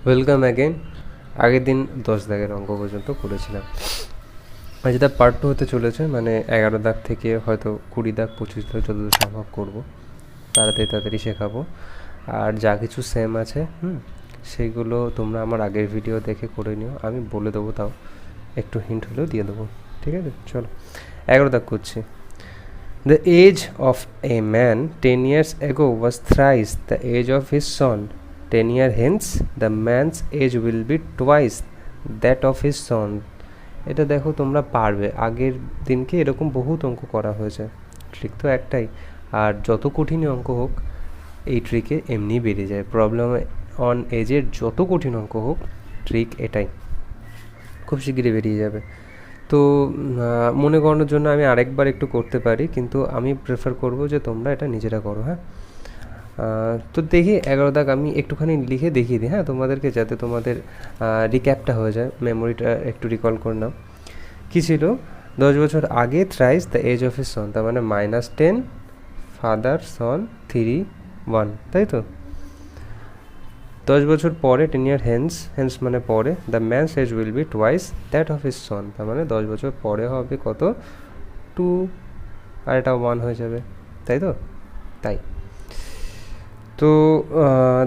Welcome again. আগের দিন 10 দাগের অঙ্ক পর্যন্ত করেছিলাম। আজ যেটা পার্ট 2 হতে চলেছে, মানে 11 দাগ থেকে হয়তো 20 দাগ 25 দাগ যতদূর সম্ভব করবো, তাড়াতাড়ি শেখাবো। আর যা কিছু সেম আছে সেইগুলো তোমরা আমার আগের ভিডিও দেখে করে নিও, আমি বলে দেবো, তাও একটু হিন্ট হলেও দিয়ে দেবো। ঠিক আছে, চলো 11 দাগ করছি। The age of a man 10 years ago was thrice the age of his son. 10 years hence, the man's age will be twice that of his son. এটা দেখো তোমরা পারবে, আগের দিনকে এরকম বহুত অঙ্ক করা হয়েছে, ট্রিক তো একটাই। আর যত কঠিন অঙ্ক হোক এই ট্রিকে এমনি বেড়ে যায়। প্রবলেম অন এজের যত কঠিন অঙ্ক হোক, ট্রিক এটাই, খুব শিগগিরই বেরিয়ে যাবে। তো মনে করানোর জন্য আমি আরেকবার একটু করতে পারি, কিন্তু আমি প্রেফার করব যে তোমরা এটা নিজেরা করো। হ্যাঁ, তো দেখি 11 দাগ আমি একটুখানি লিখে দেখিয়ে দিই, হ্যাঁ তোমাদেরকে, যাতে তোমাদের রিক্যাপটা হয়ে যায়, মেমোরিটা একটু রিকল করে নাও। কী ছিল? 10 বছর আগে thrice the age of his son, তার মানে -10 ফাদার সন 3 1, তাই তো। 10 বছর পরে 10 ইয়ার হেন্স মানে পরে, the man's age will be twice that of his son, তার মানে 10 বছর পরে হবে কত? 2, আর এটা 1 হয়ে যাবে, তাই তো। তাই তো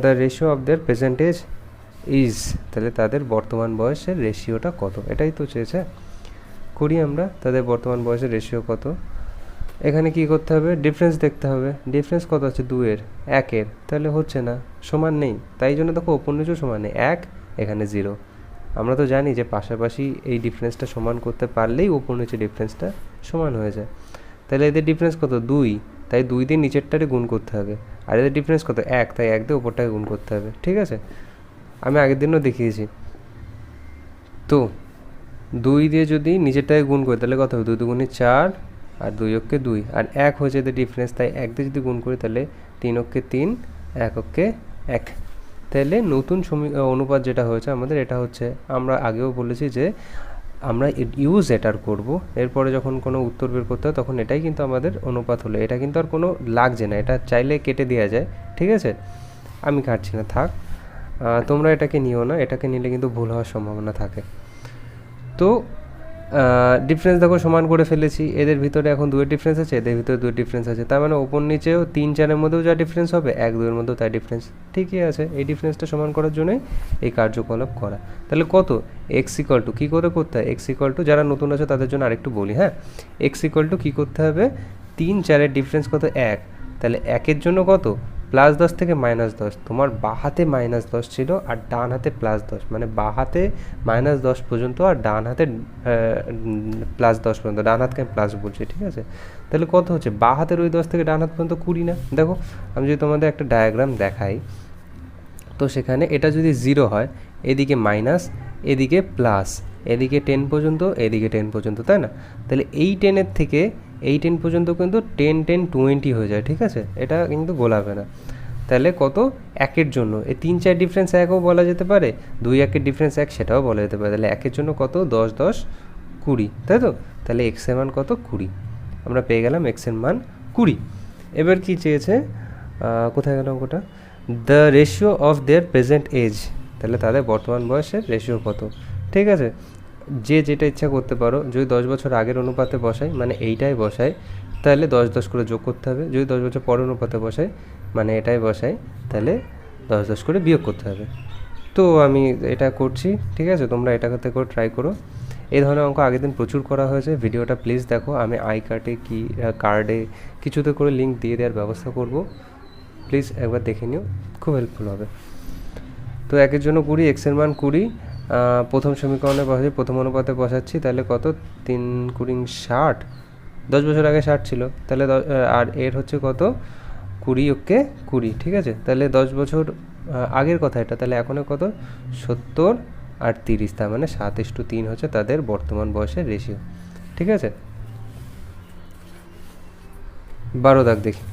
the ratio of their present age is, তাহলে তাদের বর্তমান বয়সের রেশিওটা কত, এটাই তো চেয়েছে। করি আমরা, তাদের বর্তমান বয়সের রেশিও কত। এখানে কি করতে হবে? ডিফারেন্স দেখতে হবে। ডিফারেন্স কত আছে? 2-এর 1-এর, তাহলে হচ্ছে না, সমান নেই। তাই জন্য দেখো ওপর নিচেও সমান নেই, 1 এখানে 0। আমরা তো জানি যে পাশাপাশি এই ডিফারেন্সটা সমান করতে পারলেই ওপর নিচে ডিফারেন্সটা সমান হয়ে যায়। তাহলে এদের ডিফারেন্স কত? 2, তাই 2 দিয়ে নিচেরটারে গুণ করতে হবে। আর এদের ডিফারেন্স কত? 1, তাই 1 দিয়ে ওপরটাকে গুণ করতে হবে। ঠিক আছে, আমি আগের দিনও দেখিয়েছি। তো 2 দিয়ে যদি নিচেরটাকে গুণ করি তাহলে কত হবে? 2 দুগুণে 4, আর 2 অক্ষে 2, আর 1 হয়েছে এদের ডিফারেন্স, তাই 1 দিয়ে যদি গুণ করি তাহলে 3 অক্ষে 3, 1 অক্ষে 1। তাহলে নতুন অনুপাত যেটা হয়েছে আমাদের, এটা হচ্ছে, আমরা আগেও বলেছি যে আমরা ইউজ এটার করব, এরপরে যখন কোনো উত্তর বের করতে হয় তখন এটাই কিন্তু আমাদের অনুপাত হলো। এটা কিন্তু আর কোনো লাগছে না, এটা চাইলে কেটে দেওয়া যায়। ঠিক আছে, আমি কাটছি না, থাক। তোমরা এটাকে নিও না, এটাকে নিলে কিন্তু ভুল হওয়ার সম্ভাবনা থাকে। তো ডিফারেন্স দেখো সমান করে ফেলেছি। এদের ভিতরে এখন 2-এর ডিফারেন্স আছে, এদের ভিতরে 2-এর ডিফারেন্স আছে, তার মানে ওপর নিচেও 3-4-এর মধ্যেও যা ডিফারেন্স হবে 1-2-এর মধ্যেও তাই ডিফারেন্স। ঠিকই আছে, এই ডিফারেন্সটা সমান করার জন্যই এই কার্যকলাপ করা। তাহলে কত? এক্স ইকুয়াল টু, কী করে করতে হয়? এক্স ইকুয়াল টু, যারা নতুন আছে তাদের জন্য আরেকটু বলি, হ্যাঁ। এক্স ইকুয়াল টু কী করতে হবে? 3-4-এর ডিফারেন্স কত? 1, তাহলে 1-এর জন্য কত? +10 থেকে -10, তোমার বাঁ হাতে -10 ছিল আর ডান হাতে +10, মানে বাঁ হাতে -10 পর্যন্ত আর ডান হাতে +10 পর্যন্ত। ডান হাতকে আমি প্লাস বলছি, ঠিক আছে। তাহলে কত হচ্ছে? বাঁ হাতের ওই 10 থেকে ডান হাত পর্যন্ত 20 না? দেখো আমি যদি তোমাদের একটা ডায়াগ্রাম দেখাই, তো সেখানে এটা যদি 0 হয়, এদিকে মাইনাস, এদিকে প্লাস, এদিকে 10 পর্যন্ত, এদিকে 10 পর্যন্ত, তাই না? তাহলে এই 10-এর থেকে এই 10 পর্যন্ত কিন্তু 10 10 20 হয়ে যায়। ঠিক আছে, এটা কিন্তু গোলাবে না। তাহলে কত? 1-এর জন্য এই 3-4 ডিফারেন্স 1ও বলা যেতে পারে, 2-1-এর ডিফারেন্স 1 সেটাও বলা যেতে পারে। তাহলে 1-এর জন্য কত? 10 10 20, তাই তো। তাহলে এক্সের মান কত? 20। আমরা পেয়ে গেলাম এক্সের মান 20। এবার কি চেয়েছে? কোথায় গেল অঙ্কটা? The ratio of their present age, তাহলে তাদের বর্তমান বয়সের রেশিও কত। ঠিক আছে, যে যেটা ইচ্ছা করতে পারো। যদি 10 বছর আগের অনুপাতে বসাই, মানে এইটাই বসাই, তাহলে 10 10 করে যোগ করতে হবে। যদি 10 বছর পরের অনুপাতে বসাই, মানে এটাই বসাই, তাহলে 10 10 করে বিয়োগ করতে হবে। তো আমি এটা করছি, ঠিক আছে, তোমরা এটা করতে করে ট্রাই করো। এই ধরনের অঙ্ক আগের দিন প্রচুর করা হয়েছে। ভিডিওটা প্লিজ দেখো, আমি কার্ডে কিছুতে করে লিঙ্ক দিয়ে দেওয়ার ব্যবস্থা করব, প্লিজ একবার দেখে নিও, খুব হেল্পফুল হবে। তো 1-এর জন্য 20, এক্সের মান 20, প্রথম সমীকরণে বসাচ্ছি, প্রথম অনুপাতে বসাচ্ছি, তাহলে কত? 3 20 60, 10 বছর আগে 60 ছিল, তাহলে আর এর হচ্ছে কত? 20 অক্ষে 20, ঠিক আছে। তাহলে 10 বছর আগের কথা এটা, তাহলে এখনও কত? 70 আর 30, তার মানে 7:3 হচ্ছে তাদের বর্তমান বয়সের রেশিও। ঠিক আছে, 12 দাগ দেখি।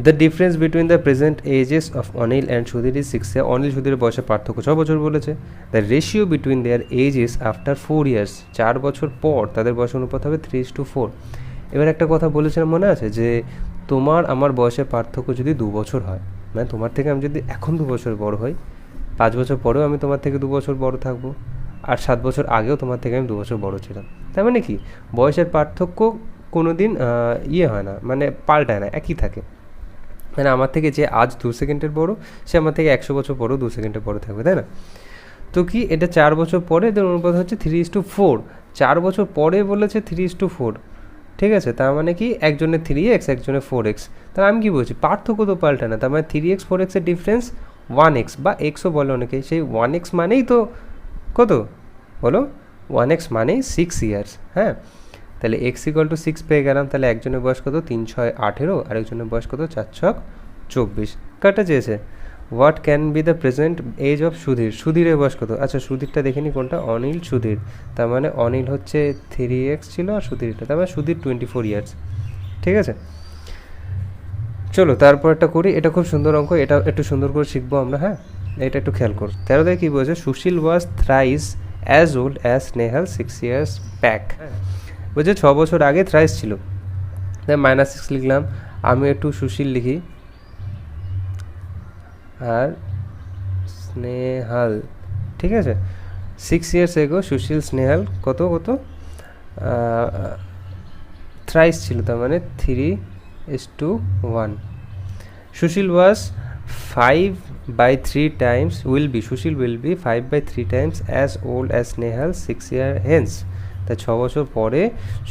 The difference between the present ages of Anil and Sudhir is 6 year. Anil সুধীরের বয়সের পার্থক্য 6 বছর বলেছে। The ratio between their ages after 4 years, 4 বছর পর তাদের বয়স অনুপাত হবে 3:4। এবার একটা কথা বলেছিলাম মনে আছে, যে তোমার আমার বয়সের পার্থক্য যদি 2 বছর হয়, মানে তোমার থেকে আমি যদি এখন 2 বছর বড় হই, 5 বছর পরেও আমি তোমার থেকে 2 বছর বড় থাকবো, আর 7 বছর আগেও তোমার থেকে আমি 2 বছর বড় ছিলাম। তার মানে কি, বয়সের পার্থক্য কোনো দিন হয় না, মানে পাল্টায় না, একই থাকে। মানে আমার থেকে যে আজ 2 সেকেন্ডের বড়, সে আমার থেকে 100 বছর পরেও 2 সেকেন্ডের বড় থাকবে, তাই না? তো কি এটা 4 বছর পরে এদের অনুপাত হচ্ছে 3:4। 4 বছর পরে বলেছে 3:4, ঠিক আছে? তার মানে কি একজনের 3x, একজনের 4x। তাহলে আমি কি বলছি, পার্থক্য তো পাল্টা না, তার মানে 3x 4x এর ডিফারেন্স 1x, বা এক্সও বলে অনেকে। সেই 1x মানেই তো কত বলো, 1x মানেই 6 ইয়ার্স। হ্যাঁ, তাহলে x = 6 পেয়ে গেলাম। তাহলে একজনের বয়স কত, 3 6 18, আরেকজনের বয়স কত, 4 6 24। কাটা চেয়েছে what can be the present age of Sudhir. সুধীরের বয়স কত? আচ্ছা, সুধীরটা দেখিনি কোনটা, অনিল সুধীর। তার মানে অনিল হচ্ছে 3x ছিল, আর সুধীরটা, তার মানে সুধীর 24 ইয়ার্স। ঠিক আছে, চলো তারপর একটা করি। এটা খুব সুন্দর অঙ্ক, এটা একটু সুন্দর করে শিখবো আমরা। হ্যাঁ, এটা একটু খেয়াল করো। 13 দেখে কী বলছে, Sushil was thrice as old as Snehal 6 years back. বলছে 6 বছর আগে থ্রাইস ছিল, তাই -6 লিখলাম। আমি একটু সুশীল লিখি, আর স্নেহাল, ঠিক আছে। 6 ইয়ার্স এগো সুশীল স্নেহাল কত কত থ্রাইস ছিল, তার মানে 3:1। Sushil was 5/3 times, Sushil will be 5/3 times as old as Snehal 6 year hence. তা 6 বছর পরে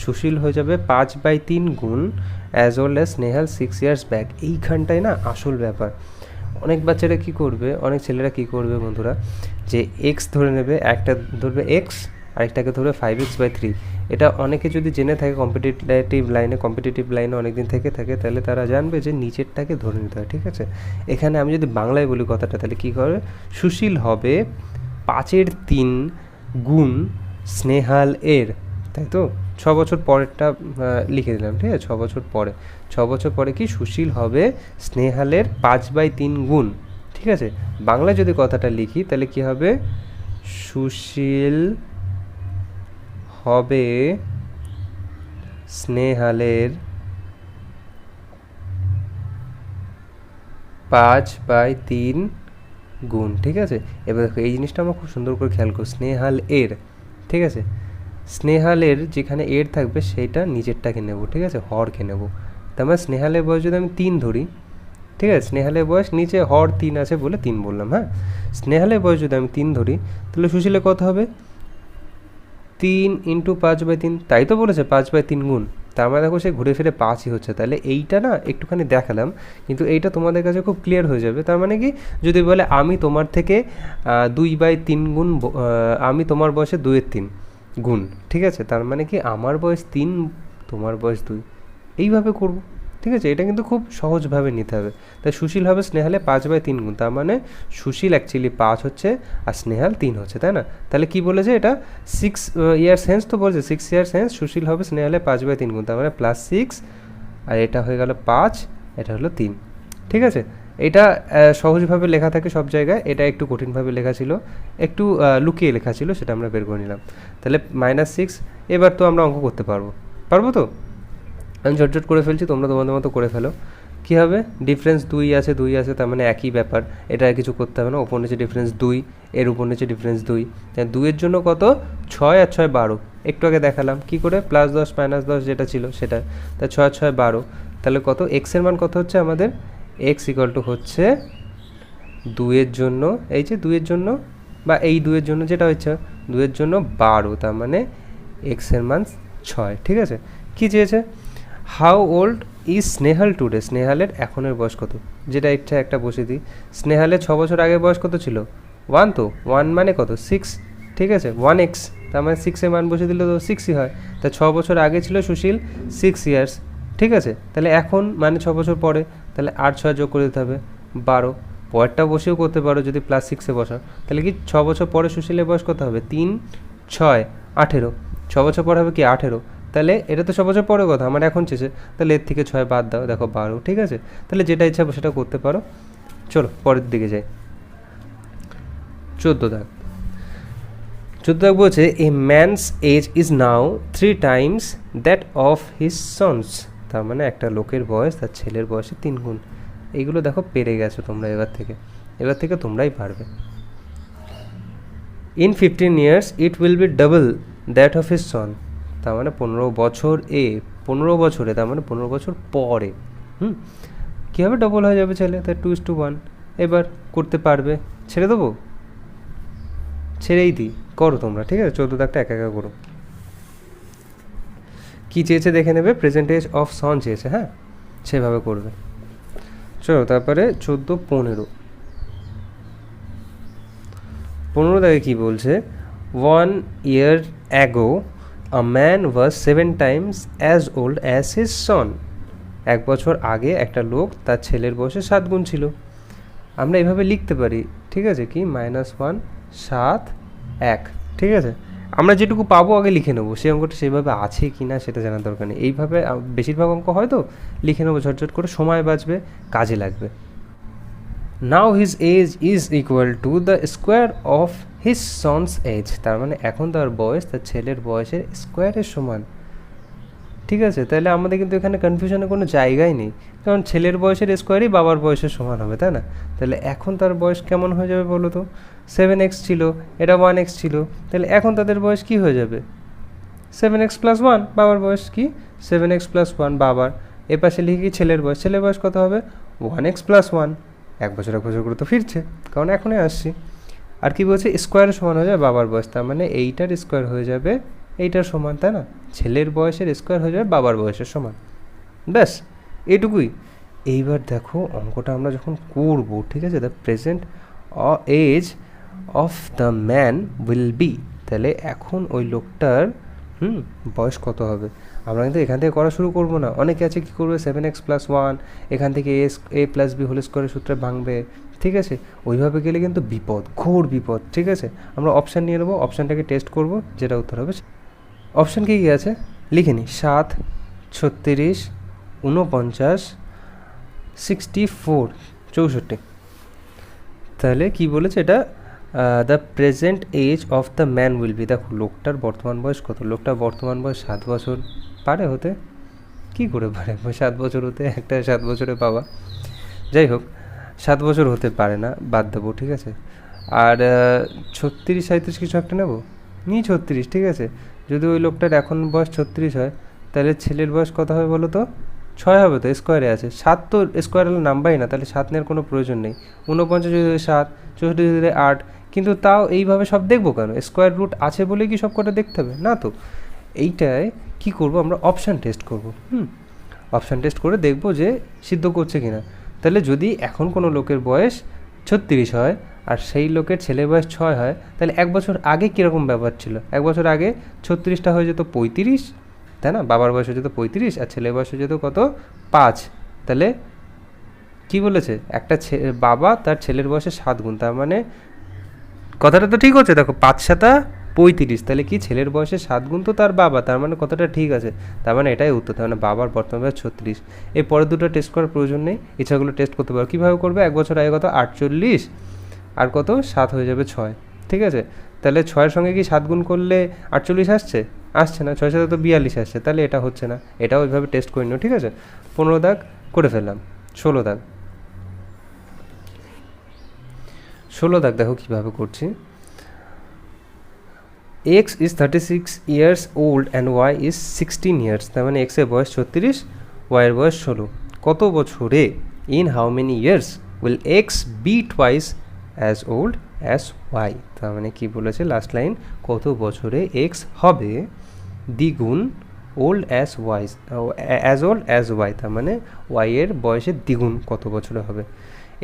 সুশীল হয়ে যাবে 5/3 গুণ as old as Snehal 6 years back. এইখানটায় না আসল ব্যাপার। অনেক বাচ্চারা কী করবে, অনেক ছেলেরা কী করবে বন্ধুরা, যে এক্স ধরে নেবে, একটা ধরবে এক্স, আরেকটাকে ধরবে 5x/3। এটা অনেকে যদি জেনে থাকে, কম্পিটিটিভ লাইনে অনেক দিন থেকে থাকে, তাহলে তারা জানবে যে নিচেরটাকে ধরে নিতে হয়। ঠিক আছে, এখানে আমি যদি বাংলায় বলি কথাটা, তাহলে কী করবে, সুশীল হবে 5/3 গুণ স্নেহাল এর, তাই তো? 6 বছর পরেরটা লিখে দিলাম, ঠিক আছে। 6 বছর পরে কি সুশীল হবে স্নেহালের 5/3 গুণ। ঠিক আছে, বাংলায় যদি কথাটা লিখি তাহলে কি হবে, সুশীল হবে স্নেহালের 5/3 গুণ। ঠিক আছে, এবার দেখো এই জিনিসটা আমরা খুব সুন্দর করে খেয়াল করো, স্নেহাল এর, ঠিক আছে। স্নেহালের যেখানে এর থাকবে সেইটা নিচেরটাকে নেব, ঠিক আছে, হরকে নেব। তার মানে স্নেহালের বয়স যদি আমি 3 ধরি, ঠিক আছে, স্নেহালের বয়স নিচে হর 3 আছে বলে 3 বললাম। হ্যাঁ, স্নেহালের বয়স যদি আমি 3 ধরি, তাহলে সুশীলের কত হবে, 3 × 5/3, তাই তো বলেছে 5/3 গুণ। তার মানে দেখো সে ঘুরে ফিরে 5ই হচ্ছে। তাহলে এইটা না একটুখানি দেখালাম, কিন্তু এইটা তোমাদের কাছে খুব ক্লিয়ার হয়ে যাবে। তার মানে কি, যদি বলে আমি তোমার থেকে 2/3 গুণ, আমি তোমার বয়সে 2/3 গুণ, ঠিক আছে, তার মানে কি আমার বয়স 3, তোমার বয়স 2, এইভাবে করব। ঠিক আছে, এটা কিন্তু খুব সহজভাবে নিতে হবে। তাই সুশীল হবে স্নেহালে 5/3 গুণ, তার মানে সুশীল অ্যাকচুয়ালি 5 হচ্ছে আর স্নেহাল 3 হচ্ছে, তাই না? তাহলে কি বলেছে, এটা 6 ইয়ার্স হেন্স তো বলেছে, 6 ইয়ার্স হেন্স সুশীল হবে স্নেহালে 5/3 গুণ, তার মানে +6, আর এটা হয়ে গেল 5, এটা হলো 3। ঠিক আছে, এটা সহজভাবে লেখা থাকে সব জায়গায়, এটা একটু কঠিনভাবে লেখা ছিল, একটু লুকিয়ে লেখা ছিল, সেটা আমরা বের করে নিলাম। তাহলে -6, এবার তো আমরা অঙ্ক করতে পারবো তো? আমি ঝটঝট করে ফেলছি, তোমরা তোমাদের মতো করে ফেলো। কী হবে, ডিফারেন্স 2 আছে, তার মানে একই ব্যাপার, এটা আর কিছু করতে হবে না। ওপর নিচে ডিফারেন্স 2, এর উপর নিচে ডিফারেন্স 2, তাই 2-এর জন্য কত, 6 আর 6 12। একটু আগে দেখালাম কী করে, +10 -10 যেটা ছিল সেটা, তাই 6 আর 6 12। তাহলে কত, এক্সের মান কত হচ্ছে আমাদের, x = হচ্ছে 2-এর জন্য, এই যে 2-এর জন্য, বা এই 2-এর জন্য যেটা হচ্ছে 2-এর জন্য 12, তার মানে এক্সের মান 6। ঠিক আছে, কী চেয়েছে, how old is Snehal today, স্নেহালের এখনের বয়স কত, যেটা ইচ্ছা একটা বসে দিই। স্নেহালের 6 বছর আগের বয়স কত ছিল, 1, তো 1 মানে কত, 6, ঠিক আছে, 1x, তার মানে 6-এর মান বসে দিলে তো 6ই হয়। তা 6 বছর আগে ছিল সুশীল 6 ইয়ার্স, ঠিক আছে। তাহলে এখন মানে 6 বছর পরে, তাহলে 8 6 যোগ করে দিতে হবে 12। পরেরটা বসেও করতে পারো যদি +6-এ বসাও, তাহলে কি 6 বছর পরে সুশীলের বয়স কত হবে, 3 6 18, 6 বছর পরে হবে কি 18। তাহলে এটা তো 6 বছর পরে কথা, আমার এখন চেয়েছে, তাহলে এর থেকে 6 বাদ দাও, দেখো 12। ঠিক আছে, তাহলে যেটা ইচ্ছা সেটা করতে পারো। চলো পরের দিকে যাই। 14 দাগ বলছে, a man's age is now 3 times that of his sons. তার মানে একটা লোকের বয়স তার ছেলের বয়সে 3 গুণ। এইগুলো দেখো পেরে গেছো তোমরা, এবার থেকে তোমরাই পারবে। In 15 years it will be double that of his son, তার মানে 15 বছরে, তার মানে 15 বছর পরে কীভাবে ডবল হয়ে যাবে ছেলে, তাই 2:1। এবার করতে পারবে, ছেড়ে দেবো, ছেড়েই দিই, করো তোমরা, ঠিক আছে? 14 দাগটা একা করো। কী চেয়েছে দেখে নেবে, প্রেজেন্ট এজ অফ সন চেয়েছে, হ্যাঁ সেভাবে করবে। চলো তারপরে 15 দাগে কী বলছে, 1 year ago a man was 7 times as old as his son, 1 বছর আগে একটা লোক তার ছেলের বয়সে 7 গুণ ছিল। আমরা এভাবে লিখতে পারি, ঠিক আছে, কি -1 7 1, ঠিক আছে? আমরা যেটুকু পাবো আগে লিখে নেবো, সেই অঙ্কটা সেভাবে আছে কি না সেটা জানার দরকার নেই। এইভাবে বেশিরভাগ অঙ্ক হয়তো লিখে নেবো ঝটঝট করে, সময় বাঁচবে, কাজে লাগবে। Now his age is equal to the square of his sons age, তার মানে এখন তার বয়স তার ছেলের বয়সের স্কোয়ারের সমান, ঠিক আছে? তাহলে আমাদের কিন্তু এখানে কনফিউশনের কোনো জায়গাই নেই, কারণ ছেলের বয়সের স্কোয়ারই বাবার বয়সের সমান হবে, তাই না? তাহলে এখন তার বয়স কেমন হয়ে যাবে বলো তো? 7x ছিল, এটা 1x ছিল, তাহলে এখন তাদের বয়স কি হয়ে যাবে? 7x + 1, বাবার বয়স কি 7x + 1 বাবার, এ পাশে লিখি ছেলের বয়স কত হবে? 1x + 1, 1 বছর করে তো ফিরছে, কারণ এখনই আসছি। আর কি বলছে, স্কোয়ারের সমান হয়ে যাবে বাবার বয়স, তার মানে এইটার স্কোয়ার হয়ে যাবে এইটার সমান, তাই না? ছেলের বয়সের স্কোয়ার হয়ে যাবে বাবার বয়সের সমান, ব্যাস এইটুকুই। এইবার দেখো অঙ্কটা আমরা যখন করব, ঠিক আছে, the present age of the man will be, তাহলে এখন ওই লোকটার বয়স কত হবে? আমরা কিন্তু এখান থেকে করা শুরু করবো না, অনেকে আছে কী করবে 7x + 1, এখান থেকে a + b হোল স্কোয়ারের সূত্রে ভাঙবে, ঠিক আছে? ওইভাবে গেলে কিন্তু বিপদ, ঘোর বিপদ, ঠিক আছে? আমরা অপশান নিয়ে নেবো, অপশানটাকে টেস্ট করবো, যেটা উত্তর হবে। অপশান কী আছে লিখে নিই, 7 36 49 64 64। তাহলে কি বলেছে এটা, the present age of the man will be, দেখো লোকটার বর্তমান বয়স কত? লোকটার বর্তমান বয়স 7 বছর, পারে হতে? কি করে পারে 7 বছর হতে? একটা 7 বছরে পাওয়া, যাই হোক 7 বছর হতে পারে না, বাদ দেবো, ঠিক আছে? আর 36 37 কিছু একটা নেবো, 36, ঠিক আছে? যদি ওই লোকটার এখন বয়স 36 হয়, তাহলে ছেলের বয়স কত হবে বলো তো? 6 হবে তো, স্কোয়ারে আছে, 7 তো স্কোয়ার হলে নাম্বারই না, তাহলে 7 নেওয়ার কোনো প্রয়োজন নেই। 49 যদি 7, 64 যদি 8, কিন্তু তাও এইভাবে সব দেখবো কেন? স্কোয়ার রুট আছে বলেই কি সব কটা দেখতে হবে না তো? এইটায় কি করব, আমরা অপশান টেস্ট করব। অপশান টেস্ট করে দেখব যে সিদ্ধ করছে কিনা। তাহলে যদি এখন কোনো লোকের বয়স 36 হয় আর সেই লোকের ছেলের বয়স 6 হয়, তাহলে 1 বছর আগে কীরকম ব্যাপার ছিল? 1 বছর আগে 36টা হয়ে যেত 35, তাই না? বাবার বয়স হয়ে যেত 35 আর ছেলের বয়স হয়ে যেত কত? 5। তাহলে কি বলেছে, একটা বাবা তার ছেলের বয়সে 7 গুণ, তার মানে কথাটা তো ঠিক হচ্ছে, দেখো 5 7 35, তাহলে কি ছেলের বয়সে 7 গুণ তো তার বাবা, তার মানে কথাটা ঠিক আছে, তার মানে এটাই উত্তর। তার মানে বাবার বর্তমান বয়স 36। এই পরের দুটো টেস্ট করার প্রয়োজন নেই, ইচ্ছাগুলো টেস্ট করতে পারো। কীভাবে করবে? 1 বছর আগে কত? 48 আর কত 7 হয়ে যাবে 6, ঠিক আছে? তাহলে 6-এর সঙ্গে কি 7 গুণ করলে 48 আসছে? আসছে না, 6 7 তো 42 আসছে, তাহলে এটা হচ্ছে না, এটাও ওইভাবে টেস্ট করে নিও, ঠিক আছে? 15 দাগ করে ফেললাম। 16 দাগ, 16 দাগ দেখো কীভাবে করছি। x is 36 years old and y is 16 years, তার মানে x এর বয়স 36, y এর বয়স 16। কত বছরে? in how many years will x be twice as old as y, তার মানে কি বলেছে লাস্ট লাইন, কত বছরে x হবে দ্বিগুণ old as y, as old as y, তার মানে y এর বয়সের দ্বিগুণ কত বছরে হবে।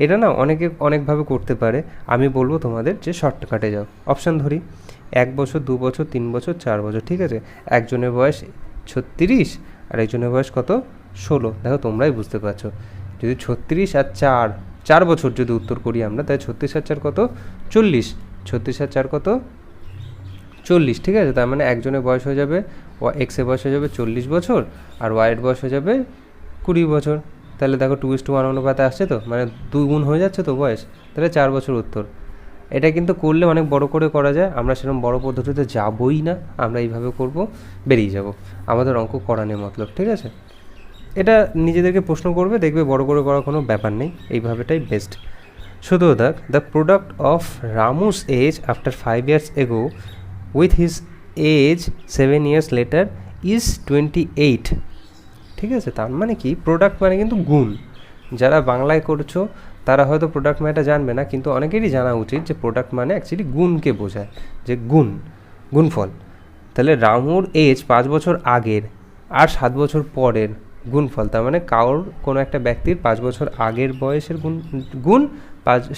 এটা না অনেকে অনেকভাবে করতে পারে, আমি বলবো তোমাদের যে শর্টকাটে যাও। অপশান ধরি, 1 বছর 2 বছর 3 বছর 4 বছর, ঠিক আছে? একজনের বয়স 36 আর একজনের বয়স কত? 16। দেখো তোমরাই বুঝতে পারছো, যদি 36 আর 4 বছর যদি উত্তর করি আমরা, তাই 36 আর 4 কত? 40, 36 আর 4 কত? 40, ঠিক আছে? তার মানে একজনের বয়স হয়ে যাবে, এক্সের বয়স হয়ে যাবে 40 বছর আর ওয়াইয়ের বয়স হয়ে যাবে 20 বছর। তাহলে দেখো 2:1 অনুপাতে আসছে তো, মানে 2 গুণ হয়ে যাচ্ছে তো বয়স, তাহলে 4 বছর উত্তর। এটা কিন্তু করলে অনেক বড় করে করা যায়, আমরা সেরকম বড় পদ্ধতিতে যাবই না, আমরা এইভাবে করব, বেরিয়ে যাব, আমাদের অঙ্ক করা নেই মতলব, ঠিক আছে? এটা নিজেদেরকে প্রশ্ন করবে, দেখবে বড় করে করার কোনো ব্যাপার নেই, এইভাবেটাই বেস্ট। শুধু দেখ, the product of Ramu's age after 5 years ago with his age 7 years later is 28। ঠিক আছে, তার মানে কি, প্রোডাক্ট মানে কিন্তু গুণ। যারা বাংলায় করছো তারা হয়তো প্রোডাক্ট মানে এটা জানবে না, কিন্তু অনেকেরই জানা উচিত যে প্রোডাক্ট মানে অ্যাকচুয়ালি গুণকে বোঝায়, যে গুণফল। তাহলে রামুর এজ 5 বছর আগের আর 7 বছর পরের গুণফল, তার মানে কারোর কোনো একটা ব্যক্তির 5 বছর আগের বয়সের গুণ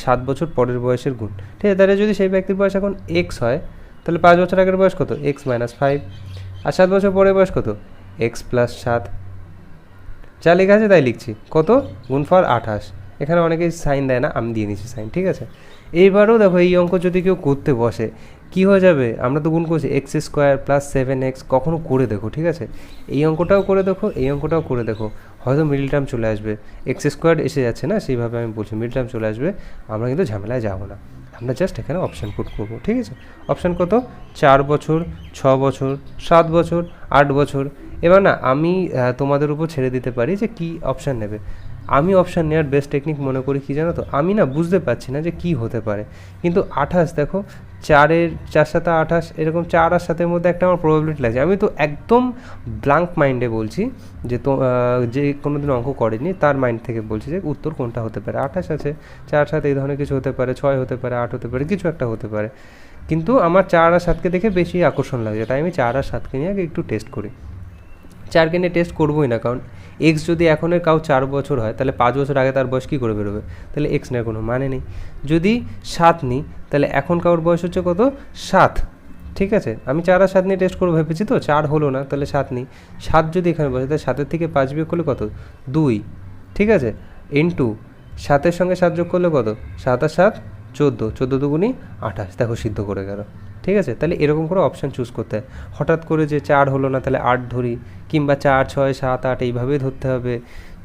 7 বছর পরের বয়সের গুণ। ঠিক আছে, তাহলে যদি সেই ব্যক্তির বয়স এখন এক্স হয়, তাহলে 5 বছর আগের বয়স কত, এক্স মাইনাস 5, আর 7 বছর পরের বয়স কত, এক্স প্লাস 7। যা লেখা আছে তাই লিখছি, কত, গুণফল 28। এখানে অনেকেই সাইন দেয় না, আমি দিয়ে নিচ্ছি সাইন। ঠিক আছে, এইবারও দেখো এই অঙ্ক যদি কেউ করতে বসে কী হয়ে যাবে, আমরা তো গুণ করছি এক্স স্কোয়ার প্লাস 7x, কখনও করে দেখো। ঠিক আছে, এই অঙ্কটাও করে দেখো, এই অঙ্কটাও করে দেখো, হয়তো মিডল টার্ম চলে আসবে, এক্স স্কোয়ার এসে যাচ্ছে না, সেইভাবে আমি বলছি মিডল টার্ম চলে আসবে, আমরা কিন্তু ঝামেলায় যাবো না, আমরা জাস্ট এখানে অপশান পুট করবো। ঠিক আছে, অপশান কত, 4 বছর, 6 বছর, 7 বছর, 8 বছর। এবার না আমি তোমাদের উপর ছেড়ে দিতে পারি যে কী অপশান নেবে। আমি অপশান নেওয়ার বেস্ট টেকনিক মনে করি কী জানো তো, আমি না বুঝতে পারছি না যে কী হতে পারে, কিন্তু 28 দেখো, 4 7 28, এরকম 4 আর 7-এর মধ্যে একটা আমার প্রবাবিলিটি লাগছে। আমি তো একদম ব্ল্যাঙ্ক মাইন্ডে বলছি, যে তো যে কোনো দিন অঙ্ক করেনি তার মাইন্ড থেকে বলছি যে উত্তর কোনটা হতে পারে। 28 আছে, 4 7 এই ধরনের কিছু হতে পারে, 6 হতে পারে, 8 হতে পারে, কিছু একটা হতে পারে, কিন্তু আমার 4 আর 7কে দেখে বেশি আকর্ষণ লাগছে, তাই আমি 4 আর 7কে নিয়ে আগে একটু টেস্ট করি। 4কে নিয়ে টেস্ট করবোই না, কারণ এক্স যদি এখনের কাউ 4 বছর হয়, তাহলে 5 বছর আগে তার বয়স কী করে বেরোবে, তাহলে এক্স নেওয়ার কোনো মানে নেই। যদি 7 নিই, তাহলে এখন কারোর বয়স হচ্ছে কত, 7। ঠিক আছে, আমি 4 আর 7 নিয়ে টেস্ট করবো ভেবেছি, তো 4 হলো না, তাহলে 7 নিই। 7 যদি এখানে বসে, তাহলে 7-এর থেকে 5 বিয়োগ করলে কত, 2। ঠিক আছে, ইন্টু 7-এর সঙ্গে 7 যোগ করলে কত, 7 আর 7 14, 14 দুগুণি 28, দেখো সিদ্ধ করে গেল। ঠিক আছে, তাহলে এরকম করে অপশান চুজ করতে হয়। হঠাৎ করে যে 4 হলো না তাহলে 8 ধরি, কিংবা 4 6 7 8 এইভাবেই ধরতে হবে,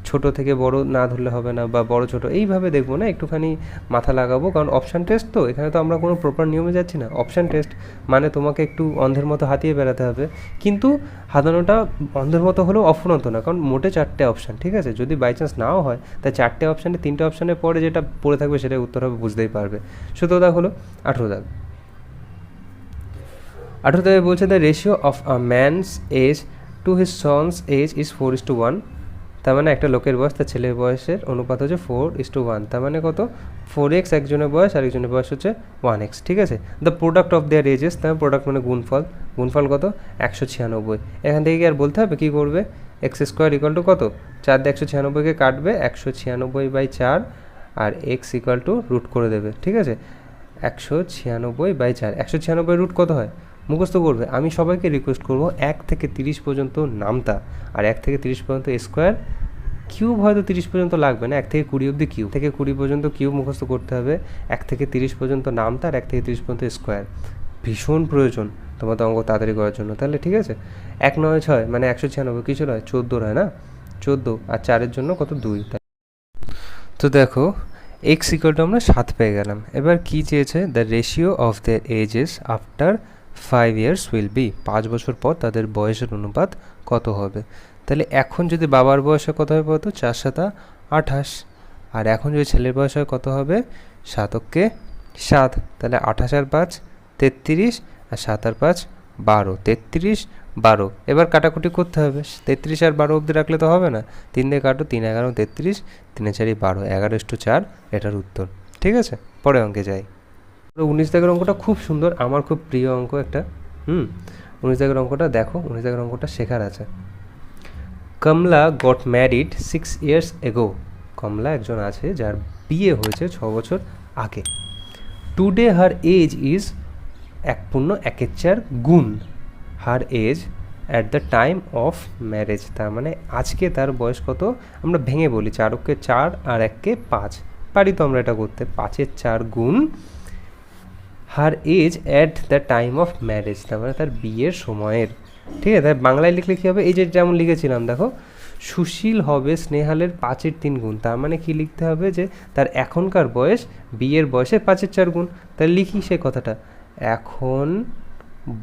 ছোট থেকে বড় না ধরলে হবে না, বা বড় ছোট এইভাবে দেখবো না, একটুখানি মাথা লাগাবো, কারণ অপশান টেস্ট তো, এখানে তো আমরা কোনো প্রপার নিয়মে যাচ্ছি না। অপশান টেস্ট মানে তোমাকে একটু অন্ধের মতো হাতিয়ে বেড়াতে হবে, কিন্তু হাতানোটা অন্ধের মতো হলেও অফুরন্ত না, কারণ মোটে 4টে অপশান। ঠিক আছে, যদি বাই চান্স নাও হয়, তাই 4টে অপশানে 3টে অপশানের পরে যেটা পড়ে থাকবে সেটাই উত্তর হবে, বুঝতেই পারবে। 17 দাগ হলো, 18 দাগ। 18 বলছে the ratio of a man's age to his sons age is 4:1। তার মানে একটা লোকের বয়স তার ছেলের বয়সের অনুপাত হচ্ছে 4:1, তার মানে কত, 4x একজনের বয়স আর একজনের বয়স হচ্ছে 1x। ঠিক আছে, the product of their ages, তার প্রোডাক্ট মানে গুণফল, গুণফল কত, 196। এখান থেকে কি আর বলতে হবে, কী করবে, এক্স স্কোয়ার ইকুয়াল টু কত, 4 দিয়ে 196কে কাটবে, 196/4, আর এক্স ইকুয়াল টু রুট করে দেবে। ঠিক আছে, 196/4, 196 রুট কত হয় মুখস্থ করবে। আমি সবাইকে রিকোয়েস্ট করবো 1 থেকে 30 পর্যন্ত নামতা, আর 1 থেকে 30 পর্যন্ত স্কোয়ার, কিউব হয়তো 30 পর্যন্ত লাগবে না, 1 থেকে 20 অবধি কিউব, থেকে 20 পর্যন্ত কিউব মুখস্থ করতে হবে, 1 থেকে 30 পর্যন্ত নামতা, আর 1 থেকে 30 পর্যন্ত স্কোয়ার, ভীষণ প্রয়োজন তোমাদের অঙ্ক তাড়াতাড়ি করার জন্য। তাহলে ঠিক আছে, 1 9 6 মানে 196, কিছু নয় 14 হয় না, 14, আর 4-এর জন্য কত, 2। তো দেখো এক্স ইকুয়াল টু আমরা 7 পেয়ে গেলাম। এবার কী চেয়েছে, the ratio of their ages after 5 years will be, 5 বছর পর তাদের বয়সের অনুপাত কত হবে। তাহলে এখন যদি বাবার বয়স হয় কত হবে, কত, 4 7 28, আর এখন যদি ছেলের বয়স হয় কত হবে, 7 7, তাহলে 28 আর 5 33, আর 7 আর 5 12, 33 12। এবার কাটাকুটি করতে হবে, 33 আর 12 অবধি রাখলে তো হবে না, 3 দিয়ে কাটো, 3 11 33, 3 4 12, 11:4 এটার উত্তর। ঠিক আছে, পরে অঙ্কে যাই। 19 দাগের অঙ্কটা খুব সুন্দর, আমার খুব প্রিয় অঙ্ক একটা। 19 দাগের অঙ্কটা দেখো, 19 দাগের অঙ্কটা শেখার আছে। কমলা গট ম্যারিড 6 years ago। কমলা একজন আছে যার বিয়ে হয়েছে 6 বছর আগে। টুডে হার এজ ইজ 1.1 গুণ her age at the time of marriage, তার মানে আজকে তার বয়স কত, আমরা ভেঙে বলি, 4কে 4 আর 1কে 5, পারি তো আমরা এটা করতে, 5-এর 4 গুণ her age at the time of marriage, তার মানে তার বিয়ের সময়ের। ঠিক আছে, তাই বাংলায় লিখলে কী হবে, এই যে যেমন লিখেছিলাম দেখো, সুশীল হবে স্নেহালের 5-এর 3 গুণ, তার মানে কি লিখতে হবে, যে তার এখনকার বয়স বিয়ের বয়সে 5-এর 4 গুণ। তাহলে লিখি সেই কথাটা, এখন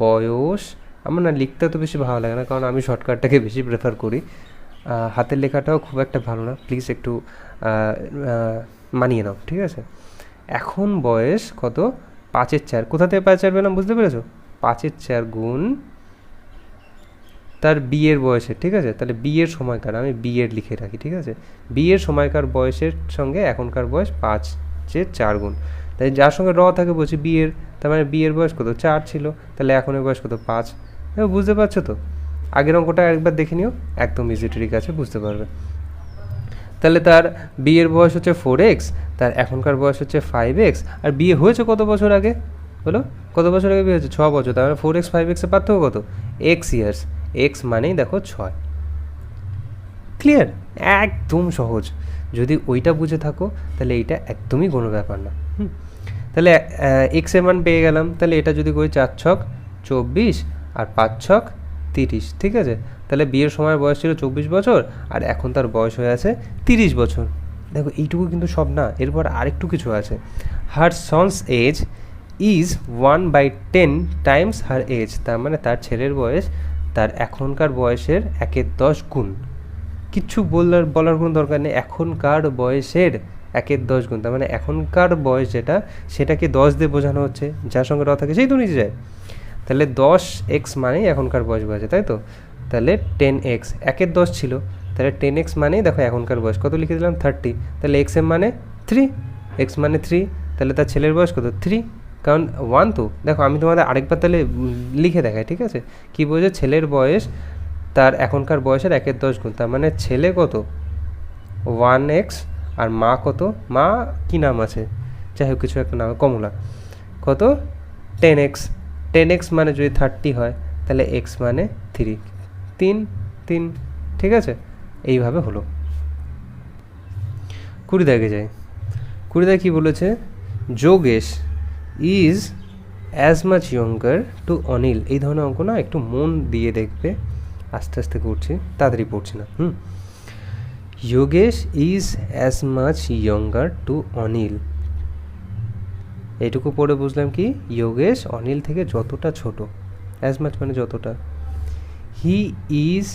বয়স, আমার না লিখতে তো বেশি ভালো লাগে না, কারণ আমি শর্টকাটটাকে বেশি প্রেফার করি। হাতের লেখাটাও খুব একটা ভালো না, প্লিজ একটু মানিয়ে নাও, ঠিক আছে। এখন বয়স কত, 5/4, কোথা থেকে 5/4 পেলাম বুঝতে পেরেছো, 5/4 গুণ তার বিয়ের বয়সের, ঠিক আছে। তাহলে বিয়ের সময়কার আমি বিয়ের লিখে রাখি, ঠিক আছে। বিয়ের সময়কার বয়সের সঙ্গে এখনকার বয়স 5/4 গুণ, তাই যার সঙ্গে থাকে বলছি বিয়ের, তার মানে বিয়ের বয়স কত 4 ছিল, তাহলে এখনের বয়স কত 5। বুঝতে পারছো তো, আগের অঙ্কটা একবার দেখে নিও, একদম ইজি ট্রিক আছে, বুঝতে পারবে। তাহলে তার বিয়ের বয়স হচ্ছে 4x, তার এখনকার বয়স হচ্ছে 5x, আর বিয়ে হয়েছে কত বছর আগে বলো, কত বছর আগে বিয়ে হয়েছে, 6 বছর, তার মানে 4x 5x এর পার্থক্য কত, x ইয়ার্স, x মানেই দেখো 6। ক্লিয়ার, একদম সহজ। যদি ওইটা বুঝে থাকো তাহলে এইটা একদমই কোনো ব্যাপার না। তাহলে এক্স এর মান পেয়ে গেলাম, তাহলে এটা যদি করি 4 ছক 24 আর 5 ছক 30, ঠিক আছে। তাহলে বিয়ের সময় বয়স ছিল 24 বছর, আর এখন তার বয়স হয়ে আছে 30 বছর। দেখো এইটুকু কিন্তু সব না, এরপর আরেকটু কিছু আছে। Her son's age is 1/10 times her age, তার মানে তার ছেলের বয়স তার এখনকার বয়সের 1/10 গুণ। কিচ্ছু বলার কোনো দরকার নেই, এখনকার বয়সের 1/10 গুণ, তার মানে এখনকার বয়স যেটা সেটাকে 10 দিয়ে বোঝানো হচ্ছে, যার সঙ্গে থাকে সেই তো নিচে যায়। তাহলে 10x মানেই এখনকার বয়স বোঝে, তাই তো। তাহলে 10x, 1/10 ছিল, তাহলে 10x মানেই দেখো এখনকার বয়স কত লিখে দিলাম 30, তাহলে x এর মানে 3, x মানে 3, তাহলে তার ছেলের বয়স কত 3, কারণ 1 তো। দেখো আমি তোমাদের আরেকবার তাহলে লিখে দেখাই, ঠিক আছে। কী বলছে, ছেলের বয়স তার এখনকার বয়সের 1/10 গুণ, তার মানে ছেলে কত 1x, আর মা কত, মা কি নাম আছে, যাই হোক কিছু একটা নাম, কমলা, কত 10x। 10x মানে যদি 30 হয় তাহলে x মানে 3, 3, ঠিক আছে। এইভাবে হলো। 20 দাগে যাই। 20 দাগে কী বলেছে, Yogesh is as much younger to Anil. এই ধরনের অঙ্ক না একটু মন দিয়ে দেখবে, আস্তে আস্তে করছি, তাড়াতাড়ি পড়ছি না। Yogesh is as much younger to Anil, এইটুকু পড়ে বুঝলাম কি, যোগেশ অনিল থেকে যতটা ছোট, অ্যাজ মাচ মানে যতটা। He is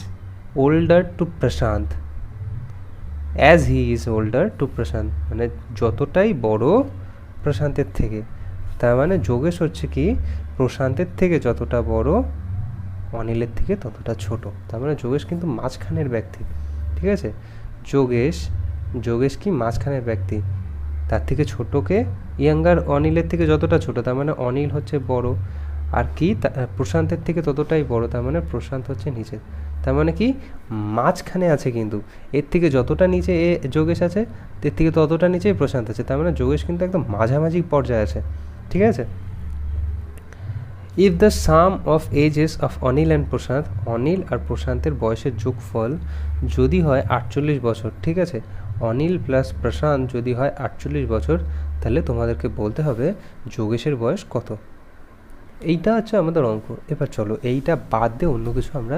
older to Prashant, as he is older to Prashant, মানে যতটাই বড় প্রশান্তের থেকে, তার মানে যোগেশ হচ্ছে কি প্রশান্তের থেকে যতটা বড় অনিলের থেকে ততটা ছোট, তার মানে যোগেশ কিন্তু মাঝখানের ব্যক্তি, ঠিক আছে। যোগেশ কি মাঝখানের ব্যক্তি, তার থেকে ছোটকে ইয়াঙ্গার অনিলের থেকে যতটা ছোট, তার মানে অনিল হচ্ছে বড়, আর কি প্রশান্তের থেকে ততটাই বড়, তার মানে প্রশান্ত হচ্ছে নিচে, তার মানে কি মাঝখানে আছে, কিন্তু এর থেকে যতটা নিচে যোগেশ আছে এর থেকে ততটা নিচেই প্রশান্ত আছে, তার মানে যোগেশ কিন্তু একদম মাঝামাঝি পর্যায়ে আছে, ঠিক আছে। If the sum of ages of Anil and Prashant, Anil আর প্রশান্তের বয়সের যোগফল যদি হয় 48 বছর, ঠিক আছে, অনিল প্লাস প্রশান্ত যদি হয় 48 বছর, তাহলে তোমাদেরকে বলতে হবে যোগেশের বয়স কত। এইটা হচ্ছে আমাদের অঙ্ক। এবার চলো এইটা বাদ দিয়ে অন্য কিছু আমরা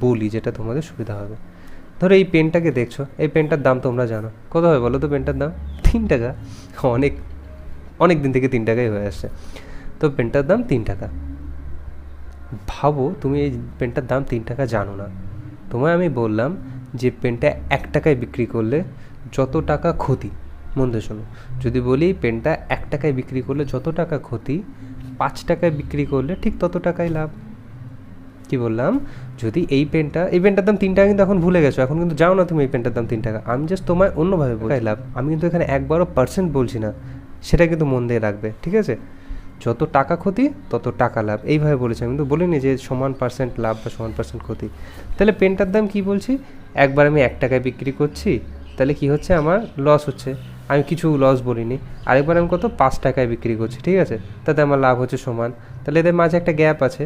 বলি যেটা তোমাদের সুবিধা হবে। ধরো এই পেনটাকে দেখছো, এই পেনটার দাম তোমরা জানো কত হয় বলো তো, পেনটার দাম 3 টাকা, অনেক দিন থেকে 3 টাকাই হয়ে আসছে, তো পেনটার দাম 3 টাকা। ভাবো তুমি এই পেনটার দাম 3 টাকা জানো না, তোমায় আমি বললাম যে পেনটা 1 টাকায় বিক্রি করলে যত টাকা ক্ষতি, মন দিয়ে শোনো, যদি বলি পেনটা 1 টাকায় বিক্রি করলে যত টাকা ক্ষতি, 5 টাকায় বিক্রি করলে ঠিক তত টাকাই লাভ। কি বললাম, যদি এই পেনটার দাম 3 টাকা, কিন্তু এখন ভুলে গেছো, এখন কিন্তু যাও না তুমি, এই পেনটার দাম 3 টাকা, আমি জাস্ট তোমায় অন্যভাবে বলছি লাভ, আমি কিন্তু এখানে একবারও পার্সেন্ট বলছি না, সেটা কিন্তু মন দিয়ে রাখবে, ঠিক আছে। যত টাকা ক্ষতি তত টাকা লাভ, এইভাবে বলেছি, আমি কিন্তু বলিনি যে সমান পার্সেন্ট লাভ বা সমান পার্সেন্ট ক্ষতি। তাহলে পেনটার দাম কি বলছি, একবার আমি 1 টাকায় বিক্রি করছি, তাহলে কি হচ্ছে আমার লস হচ্ছে, আমি কিছু লস বলিনি। আরেকবার আমি কত 5 টাকায় বিক্রি করছি, ঠিক আছে, তাতে আমার লাভ হচ্ছে সমান, তাহলে এদের মাঝে একটা গ্যাপ আছে।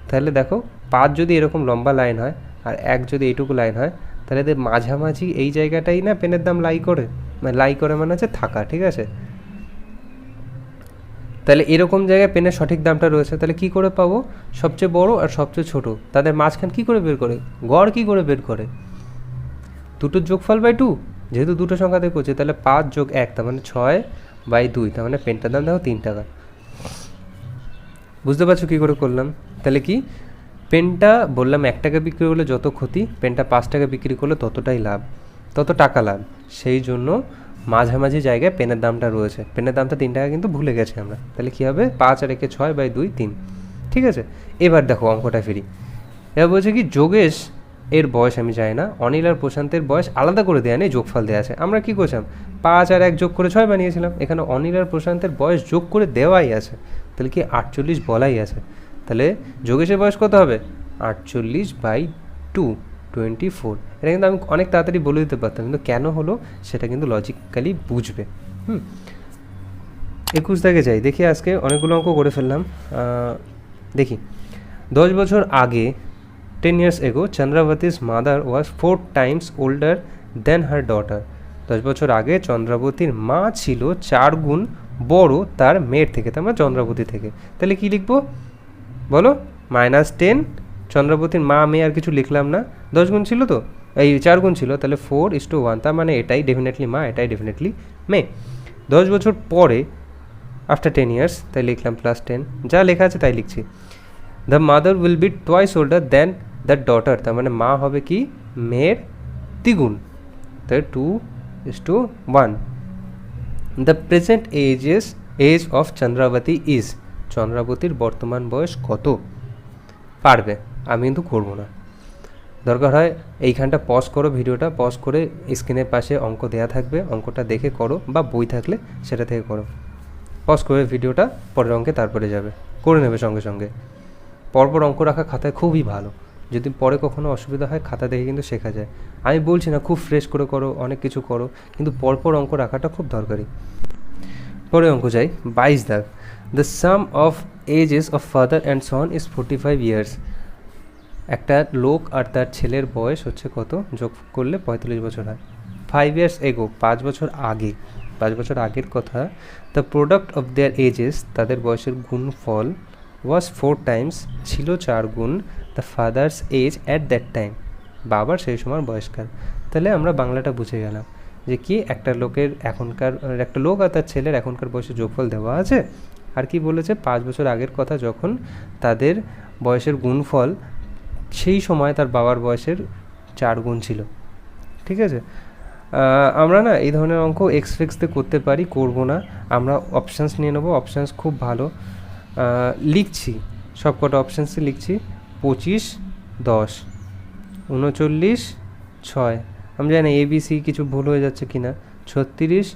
তাহলে দেখো 5 যদি এরকম লম্বা লাইন হয় আর 1 যদি এইটুকু লাইন হয়, তাহলে এদের মাঝামাঝি এই জায়গাটাই না পেনের দাম লাই করে মানে হচ্ছে থাকা, ঠিক আছে। তাহলে এরকম জায়গায় পেনের সঠিক দামটা রয়েছে, তাহলে কি করে পাবো, সবচেয়ে বড় আর সবচেয়ে ছোট তাদের মাঝখান কি করে বের করে, গড় কি করে বের করে, দুটোর যোগফল বাই 2, যেহেতু দুটো সংখ্যাতে করছে, তাহলে 5 যোগ 1 তার মানে 6/2, তার মানে পেনটার দাম দেখো 3 টাকা। বুঝতে পারছো কী করে করলাম, তাহলে কি পেনটা বললাম 1 টাকা বিক্রি করলে যত ক্ষতি, পেনটা 5 টাকা বিক্রি করলে ততটাই লাভ, তত টাকা লাভ। সেই জন্য মাঝামাঝি জায়গায় পেনের দামটা রয়েছে। পেনের দামটা 3 টাকা কিন্তু ভুলে গেছি আমরা। তাহলে কী হবে, 5 আর 1 6/2 3। ঠিক আছে, এবার দেখো অঙ্কটা ফিরি। এবার বলছে কি যোগেশ এর বয়স আমি জানি না, অনিল আর প্রশান্তের বয়স আলাদা করে দেওয়া নেই, যোগফল দেওয়া আছে। আমরা কী করছিলাম, 5 আর 1 যোগ করে 6 বানিয়েছিলাম। এখানে অনিল আর প্রশান্তের বয়স যোগ করে দেওয়াই আছে, তাহলে কি 48 বলাই আছে। তাহলে যোগেশের বয়স কত হবে, 48/2 24। এটা কিন্তু আমি অনেক তাড়াতাড়ি বলে দিতে পারতাম, কিন্তু কেন হলো সেটা কিন্তু লজিক্যালি বুঝবে। 21 দাগে যাই, দেখি আজকে অনেকগুলো অঙ্ক করে ফেললাম। দেখি 10 বছর আগে 10 years ago চন্দ্রাবতী's mother was 4 times older than her daughter। 10 বছর আগে চন্দ্রাবতীর মা ছিল 4 গুণ বড় তার মেয়ের থেকে, তার মানে চন্দ্রাবতী থেকে। তাহলে কি লিখবো বলো, -10 চন্দ্রাবতীর মা মেয়ে, আর কিছু লিখলাম না, 10 গুণ ছিল তো, এই 4 গুণ ছিল, তাহলে 4:1, তার মানে এটাই ডেফিনেটলি মা, এটাই ডেফিনেটলি মেয়ে। 10 বছর পরে আফটার 10 years, তাই লিখলাম +10, যা লেখা আছে তাই লিখছি। The mother will be twice older than the daughter, তার মানে মা হবে কি মেয়ের দ্বিগুণ, তাই 2:1। The present age of Chandrabati is, চন্দ্রাবতীর বর্তমান বয়স কত? পারবে, আমি কিন্তু করবো না। দরকার হয় এইখানটা পজ করো, ভিডিওটা পজ করে স্ক্রিনের পাশে অঙ্ক দেওয়া থাকবে, অঙ্কটা দেখে করো, বা বই থাকলে সেটা থেকে করো। পজ করে ভিডিওটা পরের অঙ্কে তারপরে যাবে, করে নেবে সঙ্গে সঙ্গে। পরপর অঙ্ক রাখা খাতায় খুবই ভালো, যদি পরে কখনো অসুবিধা হয় খাতা দেখে কিন্তু শেখা যায়। আমি বলছি না খুব ফ্রেশ করে করো, অনেক কিছু করো, কিন্তু পরপর অঙ্ক রাখাটা খুব দরকারি। পরে অঙ্ক যাই, 22 দাগ। The sum of ages of father and son is 45 years। একটা লোক আর তার ছেলের বয়স হচ্ছে কত, যোগ করলে 45 বছর হয়। 5 years ago, 5 বছর আগে, 5 বছর আগের কথা। The product of their ages, তাদের বয়সের গুণফল, ওয়াজ 4 times, ছিল 4 গুণ, the father's age at that time, বাবার সেই সময় বয়স্কার। তাহলে আমরা বাংলাটা বুঝে গেলাম যে কি, একটা লোকের এখনকার, একটা লোক আর তার ছেলের এখনকার বয়সের যোগফল দেওয়া আছে, আর কি বলেছে 5 বছর আগের কথা, যখন তাদের বয়সের গুণফল সেই সময় তার বাবার বয়সের 4 গুণ ছিল। ঠিক আছে, আমরা না এই ধরনের অঙ্ক এক্সফিক্সতে করতে পারি, করব না, আমরা অপশানস নিয়ে নেবো। অপশানস খুব ভালো, লিখছি সব কটা অপশানসই লিখছি। 25, 10, 39, 6, আমি জানি ABC কিছু ভুল হয়ে যাচ্ছে কি না, 36,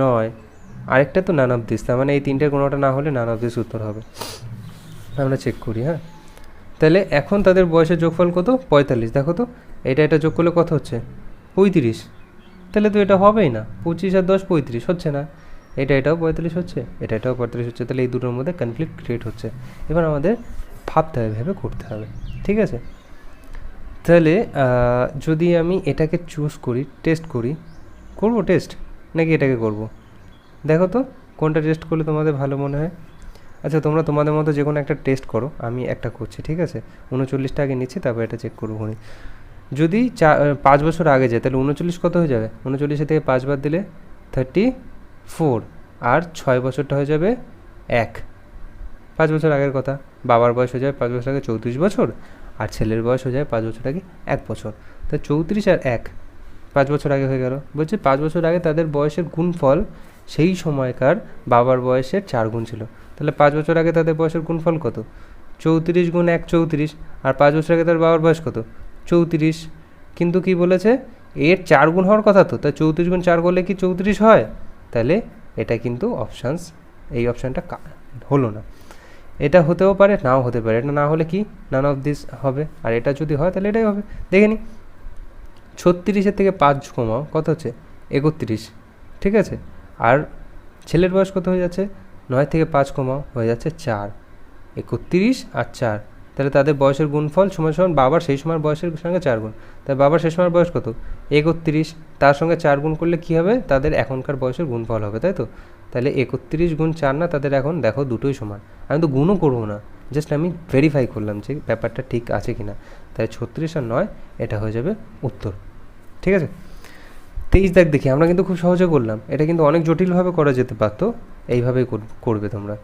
9, আরেকটা তো নান অফ দিস, তার মানে এই তিনটের কোনোটা না হলে নান অফ দিস উত্তর হবে। আমরা চেক করি। হ্যাঁ, তাহলে এখন তাদের বয়সের যোগফল কত, 45। দেখো তো এটা যোগ করলে কত হচ্ছে, 35। তাহলে তো এটা হবেই না, 25 আর 10 35 হচ্ছে না, এটাও 45 হচ্ছে, এটাও 45 হচ্ছে, তাহলে এই দুটোর মধ্যে কনফ্লিক্ট ক্রিয়েট হচ্ছে। এবার আমাদের ভাবতে হবে, ভেবে করতে হবে। ঠিক আছে, তাহলে যদি আমি এটাকে চুজ করি, টেস্ট করি, করবো টেস্ট নাকি এটাকে করব, দেখো তো কোনটা টেস্ট করলে তোমাদের ভালো মনে হয়। আচ্ছা, তোমরা তোমাদের মতো যে কোনো একটা টেস্ট করো, আমি একটা করছি। ঠিক আছে, 39টা আগে নিচ্ছি, তারপর এটা চেক করবো। যদি 5 বছর আগে যায়, তাহলে 39 কত হয়ে যাবে, 39 থেকে 5 বাদ দিলে 34, আর 6 বছরটা হয়ে যাবে 1। 5 বছর আগের কথা, বাবার বয়স হয়ে যাবে 5 বছর আগে 34 বছর, আর ছেলের বয়স হয়ে যাবে 5 বছর আগে 1 বছর। তাই 34 আর 1 5 বছর আগে হয়ে গেল। বলছে 5 বছর আগে তাদের বয়সের গুণফল সেই সময়কার বাবার বয়সের 4 গুণ ছিল। তাহলে 5 বছর আগে তাদের বয়সের গুণফল কত, 34 গুণ 1 34, আর 5 বছর আগে তার বাবার বয়স কত, 34। কিন্তু কি বলেছে, এর 4 গুণ হওয়ার কথা, তো তাই 34 গুণ 4 করলে কি 34 হয়, তাহলে এটা কিন্তু অপশানস, এই অপশানটা হলো না। এটা হতেও পারে, নাও হতে পারে। এটা না হলে কি নান অফ দিস হবে, আর এটা যদি হয় তাহলে এটাই হবে। দেখে নি, 36 থেকে 5 কমাও কত হচ্ছে, 31। ঠিক আছে, আর ছেলের বয়স কত হয়ে যাচ্ছে, 9 থেকে 5 কমাও হয়ে যাচ্ছে 4, 31 আর 4, তাহলে তাদের বয়সের গুণফল সমান সমান বাবার সেই সময়ের বয়সের সঙ্গে 4 গুণ। তাই বাবার সেই সময়ের বয়স কত, 31, তার সঙ্গে 4 গুণ করলে কী হবে, তাদের এখনকার বয়সের গুণফল হবে, তাই তো। তাহলে 31 গুণ 4 না, তাদের এখন দেখো দুটোই সমান। আমি তো গুণও করবো না, জাস্ট আমি ভেরিফাই করলাম যে ব্যাপারটা ঠিক আছে কি না। তাই 36 আর 9 এটা হয়ে যাবে উত্তর। ঠিক আছে, 23 দাগ দেখি, আমরা কিন্তু খুব সহজে করলাম, এটা কিন্তু অনেক জটিলভাবে করা যেতে পারতো, এইভাবেই করবে তোমরা।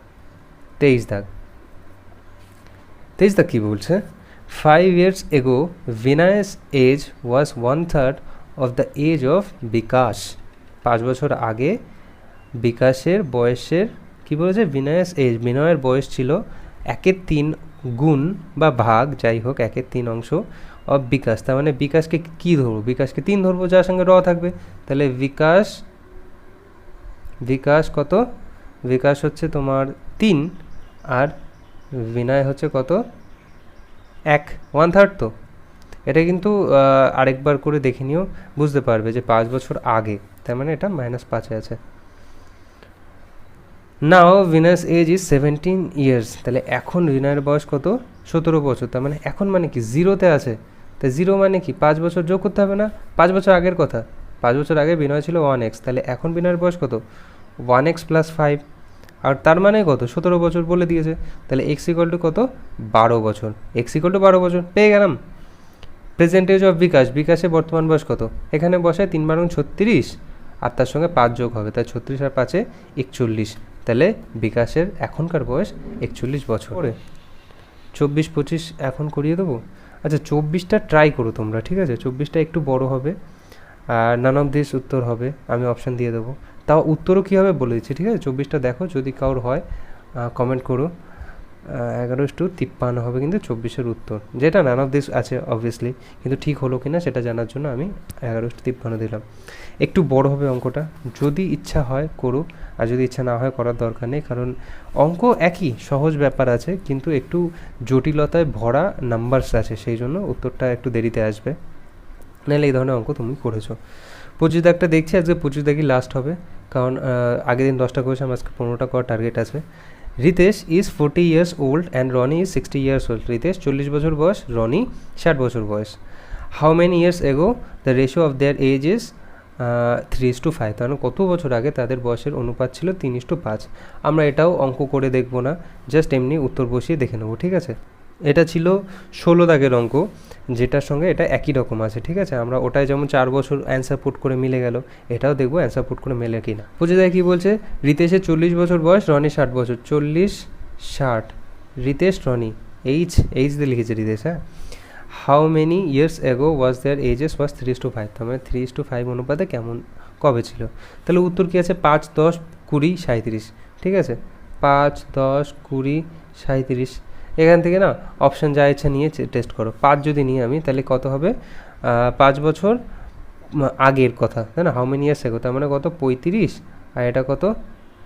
23 দাগ কী বলছে, 5 years ago, Vinay's age was 1/3 of the age of বিকাশ। 5 বছর আগে বিকাশের বয়সের কি বলেছে, বিনয়ের এজ, বিনয়ের বয়স ছিল 1/3 গুণ বা ভাগ, যাই হোক 1/3 অংশ অফ বিকাশ। তার মানে বিকাশকে কি ধরবো, বিকাশকে 3 ধরবো, যার সঙ্গে র থাকবে। তাহলে বিকাশ কত, বিকাশ হচ্ছে তোমার 3 আর বিনয় হচ্ছে কত, 1, 1/3। তো এটা কিন্তু আরেকবার করে দেখে নিও, বুঝতে পারবে যে 5 বছর আগে, তার মানে এটা -5-এ আছে। নাও ভিনাস এজ ইজ 17 ইয়ার্স। তাহলে এখন ভিনায়ের বয়স কত, 17 বছর। তার মানে এখন মানে কি, 0-তে আছে। তাই 0 মানে কি, 5 বছর যোগ করতে হবে না, 5 বছর আগের কথা। 5 বছর আগে বিনয় ছিল 1x, তাহলে এখন বিনয়ের বয়স কত, 1x + 5, আর তার মানে কত, 17 বছর বলে দিয়েছে। তাহলে x = কত, 12 বছর। x = 12 বছর পেয়ে গেলাম। প্রেজেন্ট এজ অফ বিকাশ, বিকাশের বর্তমান বয়স কত, এখানে বসায় 3 × 36 আর তার সঙ্গে 5 যোগ হবে, তাই 36 আর 5-এ 41। তাহলে বিকাশের এখনকার বয়স 41 বছর। 24-25 এখন করিয়ে দেবো। আচ্ছা 24টা ট্রাই করো তোমরা, ঠিক আছে, 24টা একটু বড় হবে আর নান অফ দিস উত্তর হবে, আমি অপশান দিয়ে দেবো। তাও উত্তরও কী হবে বলে দিচ্ছি, ঠিক আছে। 24টা দেখো, যদি কারোর হয় কমেন্ট করো। 11:53 হবে কিন্তু 24-এর উত্তর, যেটা নান অফ দিস আছে অবভিয়াসলি, কিন্তু ঠিক হলো কি না সেটা জানার জন্য আমি 11:53 দিলাম। একটু বড় হবে অঙ্কটা, যদি ইচ্ছা হয় করো, আর যদি ইচ্ছা না হয় করার দরকার নেই, কারণ অঙ্ক একই সহজ ব্যাপার আছে, কিন্তু একটু জটিলতায় ভরা নাম্বারস আছে, সেই জন্য উত্তরটা একটু দেরিতে আসবে, নাহলে এই ধরনের অঙ্ক তুমি করেছো। 25 দাগটা দেখছি, আজকে 25 দাগই লাস্ট হবে, কারণ আগের দিন 10টা করেছিলাম, আজকে 15টা করার টার্গেট আছে। Ritesh is 40 years old and Rony is 60 years old। Ritesh 40 বছর বয়স, রনি 60 বছর বয়স। How many years ago the ratio of their age is 3:5। তার মানে কত বছর আগে তাদের বয়সের অনুপাত ছিল 3:5। আমরা এটাও অঙ্ক করে দেখব না, জাস্ট এমনি উত্তর বসিয়ে দেখে নেবো, ঠিক আছে। এটা ছিল 16 দাগের অঙ্ক, যেটার সঙ্গে এটা একই রকম আছে, ঠিক আছে। আমরা ওটাই যেমন 4 বছর অ্যান্সার পুট করে মিলে গেল, এটাও দেখবো অ্যান্সার পুট করে মেলে কি না। 25 দাগে কী বলছে, রিতেশের 40 বছর বয়স, রনি 60 বছর। 40, 60, রিতেশ, রনি, এইচ দিয়ে লিখেছে রিতেশ, হ্যাঁ। হাউ মেনি ইয়ার্স এগো ওয়াজ দেয়ার এজেস ওয়াজ 3:5। তার মানে 3:5 অনুপাতে কেমন কবে ছিল। তাহলে উত্তর কী আছে, 5, 10, 20, 37, ঠিক আছে। 5, 10, 20, 37। এখান থেকে না অপশান যা ইচ্ছা নিয়ে টেস্ট করো। 5 যদি নিই আমি, তাহলে কত হবে, 5 বছর আগের কথা, তাই না। হাউ মেনি ইয়ার্স এগো, তার মানে কত, 35, আর এটা কত,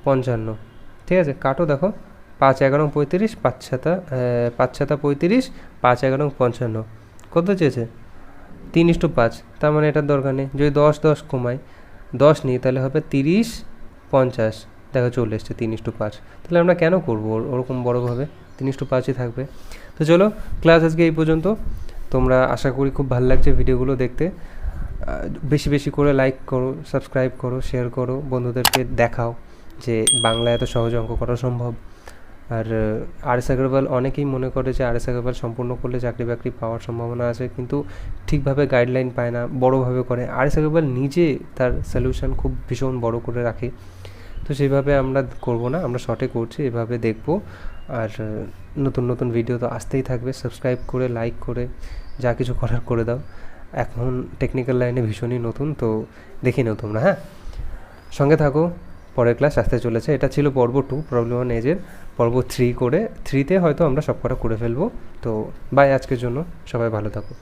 55, ঠিক আছে। কাটো দেখো, 5 × 11 = 35, 5 × 7 = 35, 5 × 11 = 55, কত চেয়েছে, 3:5। তার মানে এটার দরকার নেই। যদি 10, 10 কমাই, 10 নিই, তাহলে হবে 30, 50, দেখো চলে এসছে 3:5। তাহলে আমরা কেন করবো ওরকম বড়োভাবে, 3:5-ই থাকবে। তো চলো, ক্লাস আজকে এই পর্যন্ত। তোমরা আশা করি খুব ভালো লাগছে ভিডিওগুলো দেখতে। বেশি বেশি করে লাইক করো, সাবস্ক্রাইব করো, শেয়ার করো, বন্ধুদেরকে দেখাও যে বাংলা এত সহজে অঙ্ক করা সম্ভব। আর আর.এস. আগরওয়াল, অনেকেই মনে করে যে আর.এস. আগরওয়াল সম্পূর্ণ করলে চাকরি বাকরি পাওয়ার সম্ভাবনা আছে, কিন্তু ঠিকভাবে গাইডলাইন পায় না, বড়োভাবে করে। আর.এস. আগরওয়াল নিজে তার সলিউশন খুব ভীষণ বড় করে রাখে, তো সেইভাবে আমরা করব না, আমরা শর্টে করছি, এভাবে দেখব। আর নতুন নতুন ভিডিও তো আসতেই থাকবে, সাবস্ক্রাইব করে, লাইক করে, যা কিছু করার করে দাও। এখন টেকনিক্যাল লাইনে ভীষণই নতুন, তো দেখে নাও তোমরা, হ্যাঁ। সঙ্গে থাকো, পরের ক্লাস আসতে চলেছে। এটা ছিল পর্ব 2 প্রবলেম অন এজের। পর্ব 3 করে 3তে হয়তো আমরা সব কটা করে ফেলবো। তো বাই আজকের জন্য, সবাই ভালো থাকো।